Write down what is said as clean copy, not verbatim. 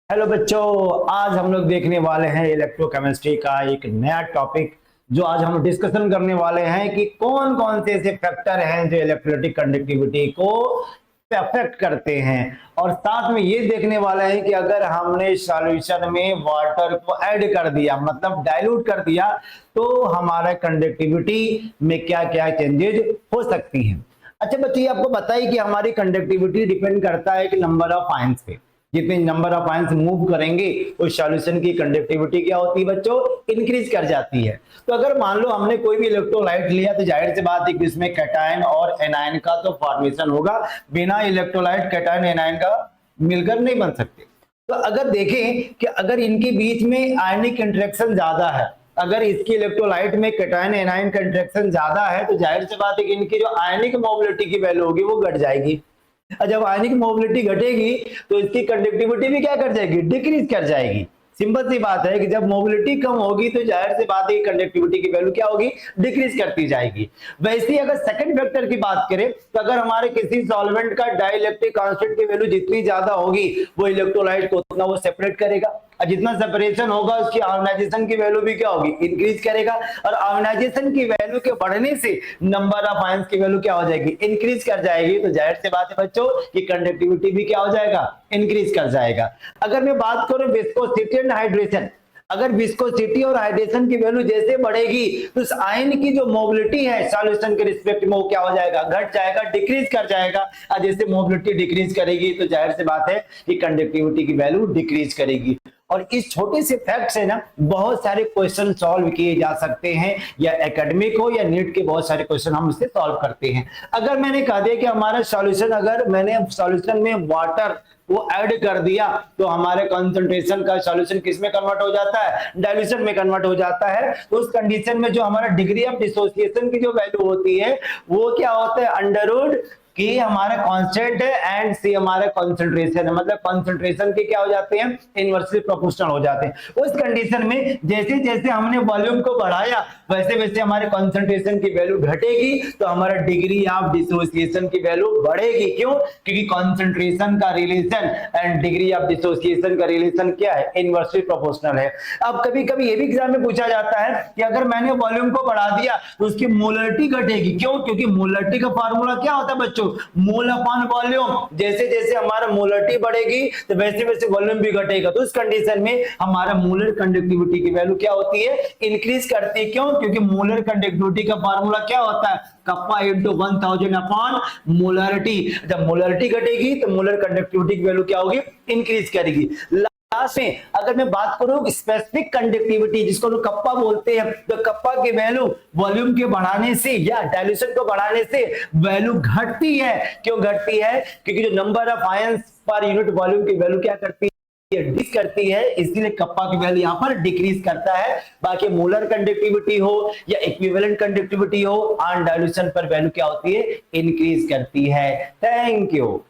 Hello बच्चों, आज हम लोग देखने वाले हैं इलेक्ट्रोकेमिस्ट्री का एक नया टॉपिक। जो आज हम डिस्कशन करने वाले हैं कि कौन कौन से ऐसे फैक्टर हैं जो इलेक्ट्रोलिटिक कंडक्टिविटी को अफेक्ट करते हैं। और साथ में ये देखने वाले हैं कि अगर हमने सॉल्यूशन में वाटर को ऐड कर दिया, मतलब डाइल्यूट कर दिया, तो हमारा कंडक्टिविटी में क्या क्या चेंजेस हो सकती हैं। अच्छा बच्चे, आपको बताइए कि हमारी कंडक्टिविटी डिपेंड करता है कि नंबर ऑफ आयंस पे। जितने नंबर ऑफ आयंस मूव करेंगे उस सॉल्यूशन की कंडक्टिविटी क्या होती है बच्चों, इंक्रीज कर जाती है। तो अगर मान लो हमने कोई भी इलेक्ट्रोलाइट लिया तो जाहिर सी बात है कि इसमें कैटायन और एनायन का तो फॉर्मेशन होगा। बिना इलेक्ट्रोलाइट कैटायन एनायन का मिलकर नहीं बन सकते। तो अगर देखें कि अगर इनके बीच में आयनिक इंटरेक्शन ज्यादा है, अगर इसकी इलेक्ट्रोलाइट में कैटायन एनायन का इंटरेक्शन ज्यादा है, तो जाहिर सी बात है कि इनकी जो आयनिक मोबिलिटी की वैल्यू होगी वो घट जाएगी। और जब आयनिक मोबिलिटी घटेगी तो इसकी कंडक्टिविटी भी क्या कर जाएगी, डिक्रीज कर जाएगी। सिंपल सी बात है कि जब मोबिलिटी कम होगी तो जाहिर सी बात है कंडक्टिविटी की वैल्यू क्या होगी, डिक्रीज करती जाएगी। वैसे ही अगर सेकंड फैक्टर की बात करें तो अगर हमारे किसी सॉल्वेंट का डाइलेक्ट्रिक कांस्टेंट की वैल्यू जितनी ज्यादा होगी वो इलेक्ट्रोलाइट को उतना वो सेपरेट करेगा, और जितना सेपरेशन होगा उसकी आयोनाइजेशन की वैल्यू भी क्या होगी, इंक्रीज करेगा। और आयोनाइजेशन की वैल्यू के बढ़ने से नंबर ऑफ आयंस की वैल्यू क्या हो जाएगी, इंक्रीज कर जाएगी। तो जाहिर सी बात है बच्चों कि कंडक्टिविटी भी क्या हो जाएगा, इंक्रीज कर जाएगा। अगर मैं बात करूं विस्कोसिटी एंड हाइड्रेशन, अगर विस्कोसिटी और हाइड्रेशन की वैल्यू जैसे बढ़ेगी तो उस आयन की जो मोबिलिटी है सॉल्यूशन के रिस्पेक्ट में वो क्या हो जाएगा, घट जाएगा, डिक्रीज कर जाएगा। और जैसे मोबिलिटी डिक्रीज करेगी तो जाहिर सी बात है कि कंडक्टिविटी की वैल्यू डिक्रीज करेगी। और इस छोटे से फैक्ट से ना बहुत सारे क्वेश्चन सॉल्व किए जा सकते हैं, या एकेडमिक हो या नीट के बहुत सारे क्वेश्चन हम इससे सॉल्व करते हैं। अगर मैंने कहा दिया कि हमारा सॉल्यूशन, अगर मैंने सॉल्यूशन में वाटर वो ऐड कर दिया तो हमारे कंसंट्रेशन का सॉल्यूशन किस में कन्वर्ट हो जाता है, डाइल्यूशन में कन्वर्ट हो जाता है। तो उस कंडीशन में जो हमारा डिग्री ऑफ डिसोसिएशन की जो वैल्यू होती है वो क्या होता है, अंडर रूट कि हमारा कांस्टेंट है एंड सी हमारा कंसंट्रेशन है, मतलब कंसंट्रेशन के क्या हो जाते हैं, इनवर्सली प्रोपोर्शनल हो जाते हैं। उस कंडीशन में जैसे जैसे हमने वॉल्यूम को बढ़ाया वैसे वैसे हमारे कंसंट्रेशन की वैल्यू घटेगी, तो हमारा डिग्री ऑफ डिसोसिएशन की वैल्यू बढ़ेगी। क्यों? क्योंकि कंसंट्रेशन का relation and degree of dissociation का रिलेशन क्या है, इनवर्सली प्रोपोर्शनल है। अब कभी कभी ये भी एग्जाम में पूछा जाता है कि अगर मैंने वॉल्यूम को बढ़ा दिया तो उसकी मोलरिटी घटेगी। क्यों? क्योंकि मोलरिटी का फार्मूला क्या होता है बच्चों, मोल अपॉन वॉल्यूम। जैसे जैसे हमारा मोलरिटी बढ़ेगी तो वैसे वैसे वॉल्यूम भी घटेगा। तो उस कंडीशन में हमारा मोलर कंडक्टिविटी की वैल्यू क्या होती है, इंक्रीज करती है। क्यों? क्योंकि मोलर कंडक्टिविटी का फार्मूला क्या होता है, कप्पा इंटू 1000 अपॉन मोलरिटी। जब मोलरिटी घटेगी तो मोलर कंडक्टिविटी की वैल्यू क्या होगी, इंक्रीज करेगी। लास्ट में अगर मैं बात करूं स्पेसिफिक कंडक्टिविटी जिसको लोग कप्पा बोलते हैं, तो कप्पा की वैल्यू वॉल्यूम के बढ़ाने से या डाइल्यूशन को बढ़ाने से वैल्यू घटती है। क्यों घटती है? क्योंकि जो number of ions per unit volume की वैल्यू क्या करती है, डिक्रीज करती है, इसलिए कप्पा की वैल्यू यहां पर डिक्रीज करता है। बाकी मोलर कंडक्टिविटी हो या इक्विवेलेंट कंडक्टिविटी हो, ऑन डाइल्यूशन पर वैल्यू क्या होती है, इंक्रीज करती है। Thank you.